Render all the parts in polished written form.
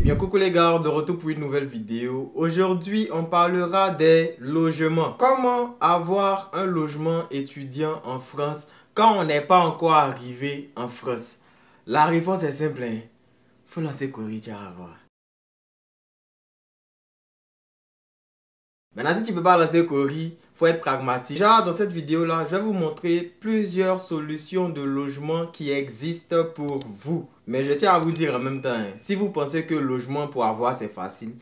bien coucou les gars, de retour pour une nouvelle vidéo. Aujourd'hui on parlera des logements. Comment avoir un logement étudiant en France quand on n'est pas encore arrivé en France? La réponse est simple, hein? Faut lancer Corridja à voir. Maintenant, si tu peux pas lancer Cori, faut être pragmatique. Genre, dans cette vidéo-là, je vais vous montrer plusieurs solutions de logement qui existent pour vous. Mais je tiens à vous dire en même temps, hein, si vous pensez que le logement pour avoir c'est facile,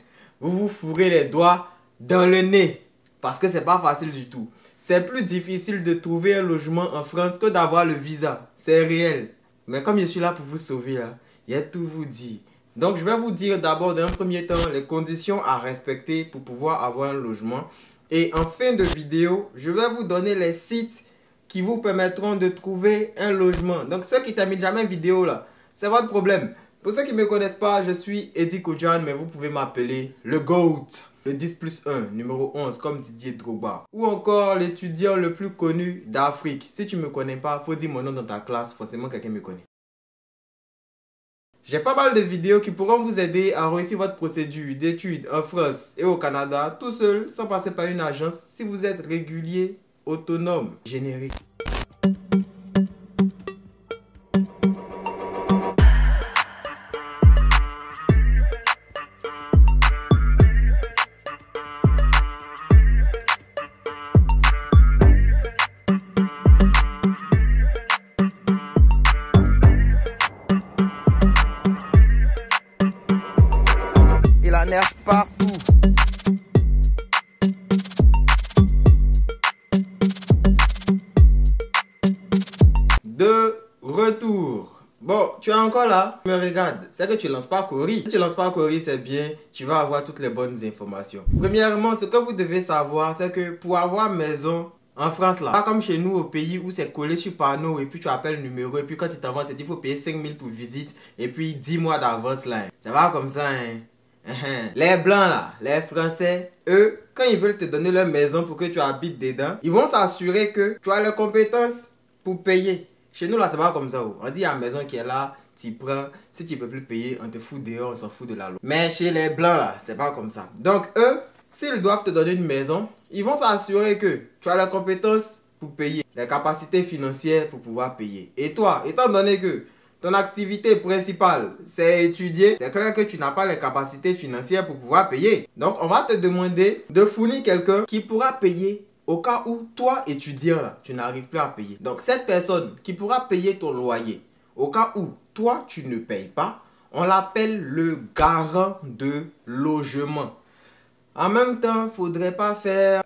vous vous fourrez les doigts dans le nez. Parce que c'est pas facile du tout. C'est plus difficile de trouver un logement en France que d'avoir le visa. C'est réel. Mais comme je suis là pour vous sauver, là, il y a tout vous dire. Donc, je vais vous dire d'abord, d'un premier temps, les conditions à respecter pour pouvoir avoir un logement. Et en fin de vidéo, je vais vous donner les sites qui vous permettront de trouver un logement. Donc, ceux qui terminent jamais une vidéo là, c'est votre problème. Pour ceux qui ne me connaissent pas, je suis Eddie Kodjan, mais vous pouvez m'appeler le GOAT, le 10+1, numéro 11, comme Didier Drogba. Ou encore l'étudiant le plus connu d'Afrique. Si tu ne me connais pas, il faut dire mon nom dans ta classe, forcément quelqu'un me connaît. J'ai pas mal de vidéos qui pourront vous aider à réussir votre procédure d'études en France et au Canada, tout seul, sans passer par une agence, si vous êtes régulier, autonome. Générique. Neige partout. De retour. Bon, tu es encore là? Tu me regardes. C'est que tu lances pas Cori. Si tu lances pas Cori, c'est bien. Tu vas avoir toutes les bonnes informations. Premièrement, ce que vous devez savoir, c'est que pour avoir maison en France là, pas comme chez nous au pays où c'est collé sur panneau et puis tu appelles le numéro et puis quand tu t'en vas, tu te dis il faut payer 5 000 pour visite et puis 10 mois d'avance là. Ça va comme ça, hein? Les blancs là, les français, eux, quand ils veulent te donner leur maison pour que tu habites dedans, ils vont s'assurer que tu as les compétences pour payer. Chez nous là, c'est pas comme ça. On dit il y a une maison qui est là, tu prends, si tu peux plus payer, on te fout dehors, on s'en fout de la loi. Mais chez les blancs là, c'est pas comme ça. Donc eux, s'ils doivent te donner une maison, ils vont s'assurer que tu as les compétences pour payer, les capacités financières pour pouvoir payer. Et toi, étant donné que ton activité principale, c'est étudier, c'est clair que tu n'as pas les capacités financières pour pouvoir payer. Donc, on va te demander de fournir quelqu'un qui pourra payer au cas où toi, étudiant, là, tu n'arrives plus à payer. Donc, cette personne qui pourra payer ton loyer, au cas où toi, tu ne payes pas, on l'appelle le garant de logement. En même temps, faudrait pas faire,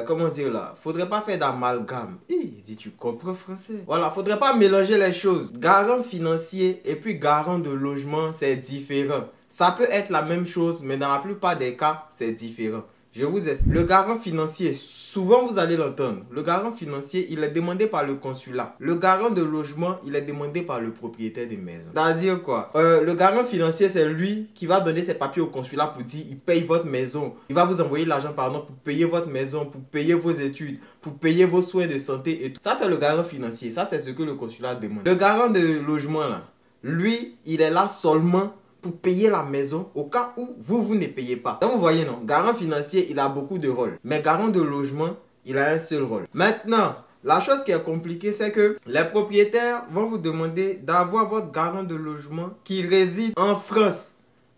comment dire là, faudrait pas faire d'amalgame. Il dit, tu comprends français? Voilà, faudrait pas mélanger les choses. Garant financier et puis garant de logement, c'est différent. Ça peut être la même chose, mais dans la plupart des cas, c'est différent. Je vous explique. Le garant financier, souvent vous allez l'entendre. Le garant financier, il est demandé par le consulat. Le garant de logement, il est demandé par le propriétaire des maisons. C'est-à-dire quoi? Le garant financier, c'est lui qui va donner ses papiers au consulat pour dire il paye votre maison. Il va vous envoyer l'argent, pardon, pour payer votre maison, pour payer vos études, pour payer vos soins de santé et tout. Ça, c'est le garant financier. Ça, c'est ce que le consulat demande. Le garant de logement, là, lui, il est là seulement pour payer la maison au cas où vous ne payez pas. Donc vous voyez, non, garant financier, il a beaucoup de rôles. Mais garant de logement, il a un seul rôle. Maintenant, la chose qui est compliquée, c'est que les propriétaires vont vous demander d'avoir votre garant de logement qui réside en France.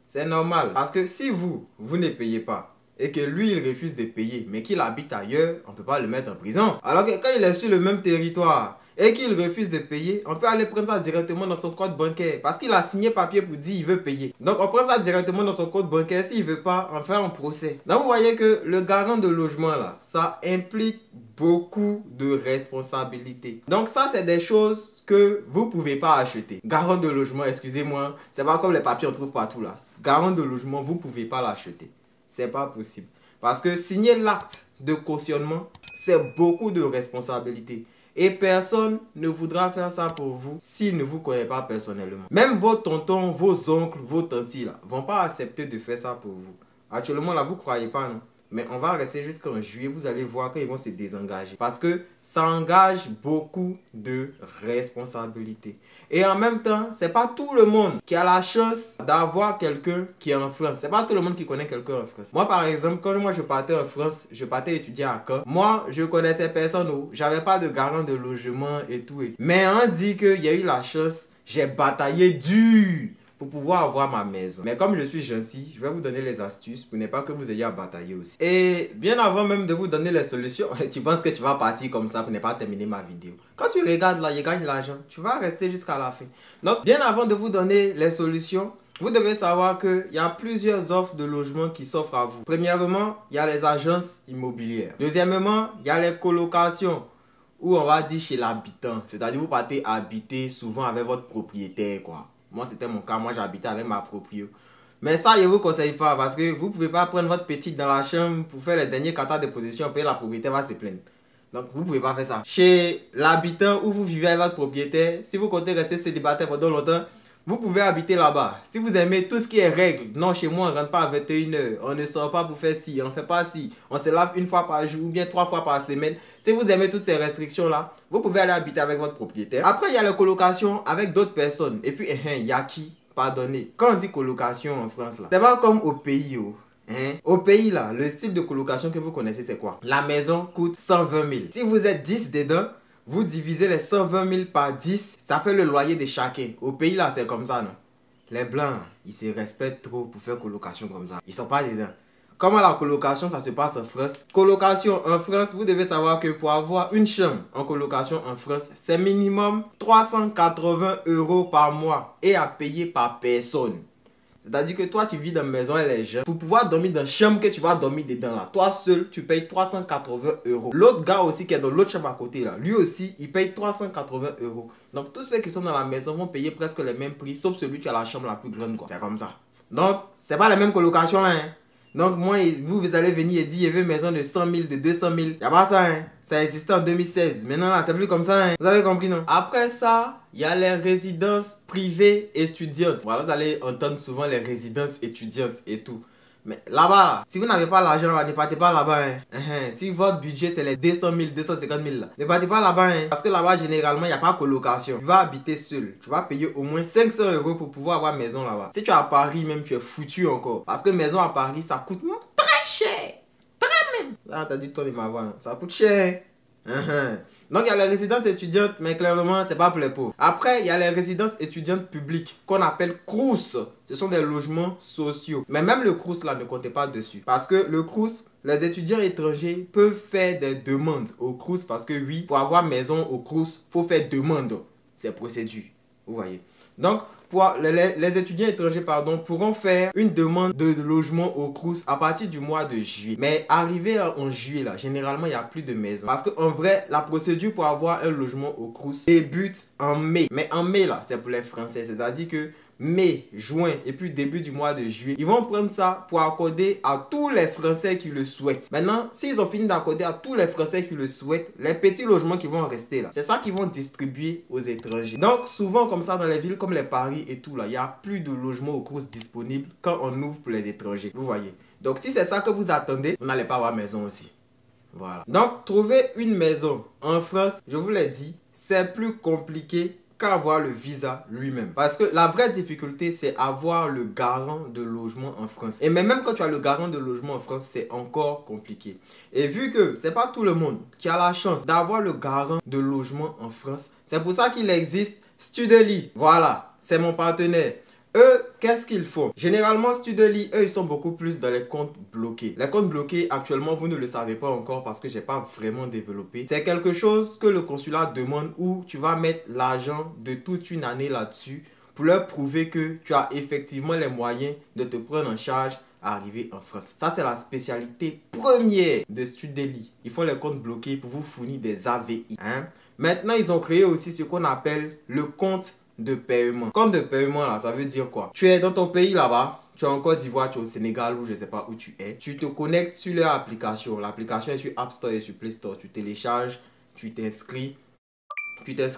C'est normal. Parce que si vous ne payez pas, et que lui, il refuse de payer, mais qu'il habite ailleurs, on ne peut pas le mettre en prison. Alors que quand il est sur le même territoire, et qu'il refuse de payer, on peut aller prendre ça directement dans son compte bancaire. Parce qu'il a signé papier pour dire qu'il veut payer. Donc on prend ça directement dans son compte bancaire. S'il ne veut pas, on fait un procès. Donc vous voyez que le garant de logement là, ça implique beaucoup de responsabilités. Donc ça, c'est des choses que vous ne pouvez pas acheter. Garant de logement, excusez-moi, c'est pas comme les papiers on trouve partout là. Garant de logement, vous ne pouvez pas l'acheter. C'est pas possible. Parce que signer l'acte de cautionnement, c'est beaucoup de responsabilités. Et personne ne voudra faire ça pour vous s'il ne vous connaît pas personnellement. Même vos tontons, vos oncles, vos tantis là, vont pas accepter de faire ça pour vous. Actuellement là, vous croyez pas, non? mais on va rester jusqu'en juillet. Vous allez voir qu'ils vont se désengager. Parce que ça engage beaucoup de responsabilités. Et en même temps, c'est pas tout le monde qui a la chance d'avoir quelqu'un qui est en France. C'est pas tout le monde qui connaît quelqu'un en France. Moi, par exemple, quand je partais en France, je partais étudier à Caen. Moi, je connaissais personne. J'avais pas de garant de logement et tout. Mais on dit qu'il y a eu la chance. J'ai bataillé dur pour pouvoir avoir ma maison. Mais comme je suis gentil, je vais vous donner les astuces pour ne pas que vous ayez à batailler aussi. Et bien avant même de vous donner les solutions, tu penses que tu vas partir comme ça pour ne pas terminer ma vidéo. Quand tu regardes là, je gagne l'argent, tu vas rester jusqu'à la fin. Donc, bien avant de vous donner les solutions, vous devez savoir qu'il y a plusieurs offres de logement qui s'offrent à vous. Premièrement, il y a les agences immobilières. Deuxièmement, il y a les colocations, où on va dire chez l'habitant. C'est-à-dire vous partez habiter souvent avec votre propriétaire, quoi. Moi, c'était mon cas. Moi, j'habitais avec ma propriété. Mais ça, je ne vous conseille pas parce que vous ne pouvez pas prendre votre petite dans la chambre pour faire les derniers cartons de position. Après, la propriétaire va se plaindre. Donc, vous ne pouvez pas faire ça. Chez l'habitant où vous vivez avec votre propriétaire, si vous comptez rester célibataire pendant longtemps, vous pouvez habiter là-bas. Si vous aimez tout ce qui est règles, non, chez moi, on ne rentre pas à 21h. On ne sort pas pour faire ci, on ne fait pas ci. On se lave une fois par jour ou bien 3 fois par semaine. Si vous aimez toutes ces restrictions-là, vous pouvez aller habiter avec votre propriétaire. Après, il y a la colocation avec d'autres personnes. Et puis, il y a qui? Pardonnez. Quand on dit colocation en France, là, c'est pas comme au pays, Au pays, là, le style de colocation que vous connaissez, c'est quoi? La maison coûte 120 000. Si vous êtes 10 dedans, vous divisez les 120 000 par 10, ça fait le loyer de chacun. Au pays, là, c'est comme ça, non? Les blancs, ils se respectent trop pour faire colocation comme ça. Ils sont pas dedans. Comment la colocation, ça se passe en France? Colocation en France, vous devez savoir que pour avoir une chambre en colocation en France, c'est minimum 380 € par mois et à payer par personne. C'est-à-dire que toi, tu vis dans une maison et les gens, pour pouvoir dormir dans la chambre que tu vas dormir dedans là, toi seul, tu payes 380 €. L'autre gars aussi qui est dans l'autre chambre à côté là, lui aussi, il paye 380 €. Donc tous ceux qui sont dans la maison vont payer presque les mêmes prix, sauf celui qui a la chambre la plus grande, quoi. C'est comme ça. Donc, c'est pas la même colocation là, Donc moi, vous allez venir et dire, il y avait une maison de 100 000, de 200 000. Il n'y a pas ça, Ça existait en 2016. Maintenant, là, c'est plus comme ça, Vous avez compris, non? Après ça, il y a les résidences privées étudiantes. Voilà, vous allez entendre souvent les résidences étudiantes et tout. Mais là-bas, là, si vous n'avez pas l'argent, ne partez pas là-bas, Si votre budget, c'est les 200 000, 250 000, là, ne partez pas là-bas, Parce que là-bas, généralement, il n'y a pas de colocation. Tu vas habiter seul. Tu vas payer au moins 500 € pour pouvoir avoir maison là-bas. Si tu es à Paris, même, tu es foutu encore. Parce que maison à Paris, ça coûte très cher. Très même. Là, t'as dit ton de ma voix, ça coûte cher. Donc, il y a les résidences étudiantes, mais clairement, c'est pas pour les pauvres. Après, il y a les résidences étudiantes publiques, qu'on appelle CROUS. Ce sont des logements sociaux. Mais même le CROUS, là, ne comptez pas dessus. Parce que le CROUS, les étudiants étrangers peuvent faire des demandes au CROUS. Parce que oui, pour avoir maison au CROUS, il faut faire demande. C'est procédure. Vous voyez. Donc, les étudiants étrangers pourront faire une demande de logement au CROUS à partir du mois de juillet. Mais arrivé en juillet, là, généralement, il n'y a plus de maison. Parce qu'en vrai, la procédure pour avoir un logement au CROUS débute en mai. Mais en mai, là, c'est pour les Français. C'est-à-dire que mai, juin et puis début du mois de juillet, ils vont prendre ça pour accorder à tous les Français qui le souhaitent. Maintenant, s'ils ont fini d'accorder à tous les Français qui le souhaitent, les petits logements qui vont rester là, c'est ça qu'ils vont distribuer aux étrangers. Donc souvent comme ça dans les villes comme les Paris et tout là, il n'y a plus de logements au CROUS disponibles quand on ouvre pour les étrangers. Vous voyez. Donc si c'est ça que vous attendez, vous n'allez pas avoir maison aussi. Voilà. Donc trouver une maison en France, je vous l'ai dit, c'est plus compliqué qu'avoir le visa lui-même. Parce que la vraie difficulté, c'est avoir le garant de logement en France. Et même quand tu as le garant de logement en France, c'est encore compliqué. Et vu que c'est pas tout le monde qui a la chance d'avoir le garant de logement en France, c'est pour ça qu'il existe Studely. Voilà, c'est mon partenaire. Eux, qu'est-ce qu'ils font? Généralement, Studely, eux, ils sont beaucoup plus dans les comptes bloqués. Les comptes bloqués, actuellement, vous ne le savez pas encore parce que je n'ai pas vraiment développé. C'est quelque chose que le consulat demande où tu vas mettre l'argent de toute une année là-dessus pour leur prouver que tu as effectivement les moyens de te prendre en charge à arriver en France. Ça, c'est la spécialité première de Studely. Ils font les comptes bloqués pour vous fournir des AVI. Maintenant, ils ont créé aussi ce qu'on appelle le compte de paiement. Compte de paiement là, ça veut dire quoi? Tu es dans ton pays là-bas, tu es en Côte d'Ivoire, tu es au Sénégal ou je sais pas où tu es. Tu te connectes sur leur application. L'application est sur App Store et sur Play Store. Tu télécharges, tu t'inscris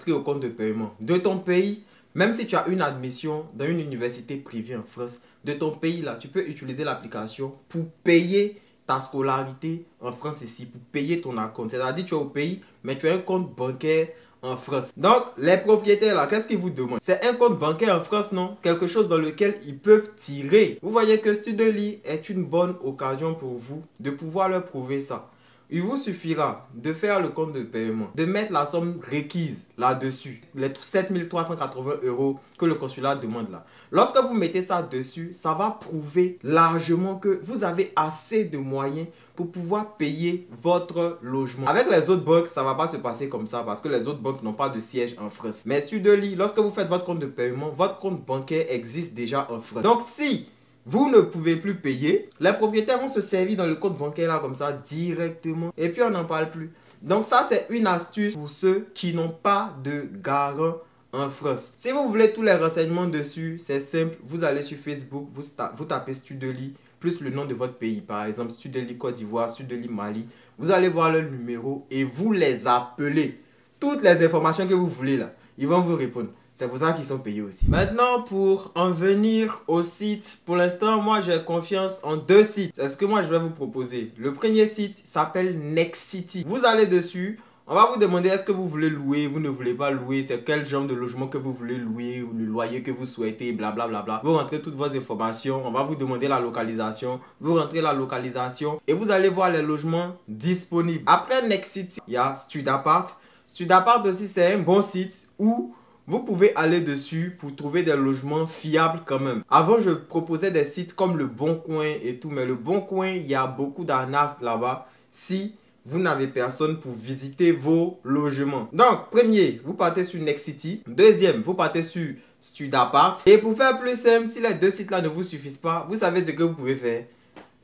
au compte de paiement. De ton pays, même si tu as une admission dans une université privée en France, de ton pays là, tu peux utiliser l'application pour payer ta scolarité en France ici, pour payer ton acompte. C'est-à-dire tu es au pays, mais tu as un compte bancaire en France. Donc, les propriétaires là, qu'est-ce qu'ils vous demandent? C'est un compte bancaire en France, non? Quelque chose dans lequel ils peuvent tirer. Vous voyez que Studely est une bonne occasion pour vous de pouvoir leur prouver ça. Il vous suffira de faire le compte de paiement, de mettre la somme requise là-dessus, les 7 380 € que le consulat demande là. Lorsque vous mettez ça dessus, ça va prouver largement que vous avez assez de moyens pour pouvoir payer votre logement. Avec les autres banques, ça ne va pas se passer comme ça parce que les autres banques n'ont pas de siège en France. Mais Studely, lorsque vous faites votre compte de paiement, votre compte bancaire existe déjà en France. Donc si vous ne pouvez plus payer, les propriétaires vont se servir dans le compte bancaire là comme ça directement et puis on n'en parle plus. Donc ça c'est une astuce pour ceux qui n'ont pas de garant en France. Si vous voulez tous les renseignements dessus, c'est simple, vous allez sur Facebook, vous tapez Studely plus le nom de votre pays, par exemple Studely Côte d'Ivoire, Studely Mali, vous allez voir leur numéro et vous les appelez. Toutes les informations que vous voulez là, ils vont vous répondre. C'est pour ça qu'ils sont payés aussi. Maintenant, pour en venir au site, pour l'instant, moi, j'ai confiance en 2 sites. C'est ce que moi, je vais vous proposer. Le premier site s'appelle Nexity. Vous allez dessus. On va vous demander est-ce que vous voulez louer, vous ne voulez pas louer, c'est quel genre de logement que vous voulez louer, ou le loyer que vous souhaitez, blablabla. Vous rentrez toutes vos informations, on va vous demander la localisation, vous rentrez la localisation et vous allez voir les logements disponibles. Après Nexity, il y a Studapart. Studapart aussi, c'est un bon site où vous pouvez aller dessus pour trouver des logements fiables quand même. Avant, je proposais des sites comme Le Bon Coin et tout, mais Le Bon Coin, il y a beaucoup d'arnaques là-bas si vous n'avez personne pour visiter vos logements. Donc, premier, vous partez sur Nexity. Deuxième, vous partez sur Studapart. Et pour faire plus simple, si les 2 sites-là ne vous suffisent pas, vous savez ce que vous pouvez faire.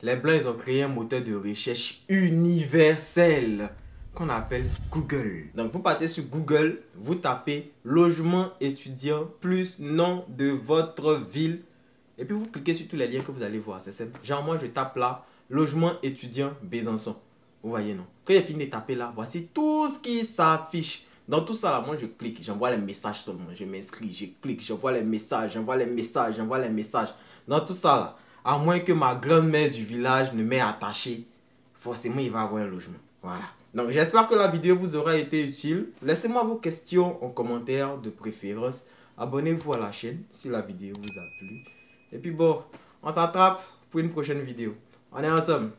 Les Blancs, ils ont créé un moteur de recherche universel qu'on appelle Google. Donc vous partez sur Google, vous tapez logement étudiant plus nom de votre ville et puis vous cliquez sur tous les liens que vous allez voir. C'est simple. Genre moi je tape là logement étudiant Besançon. Vous voyez non? Quand j'ai fini de taper là, voici tout ce qui s'affiche. Dans tout ça là, moi je clique, j'envoie les messages seulement. Je m'inscris, je clique, j'envoie les messages, j'envoie les messages, j'envoie les messages. Dans tout ça là, à moins que ma grand-mère du village ne m'ait attaché, forcément il va avoir un logement. Voilà. Donc j'espère que la vidéo vous aura été utile. Laissez-moi vos questions en commentaire de préférence. Abonnez-vous à la chaîne si la vidéo vous a plu. Et puis bon, on s'attrape pour une prochaine vidéo. On est ensemble.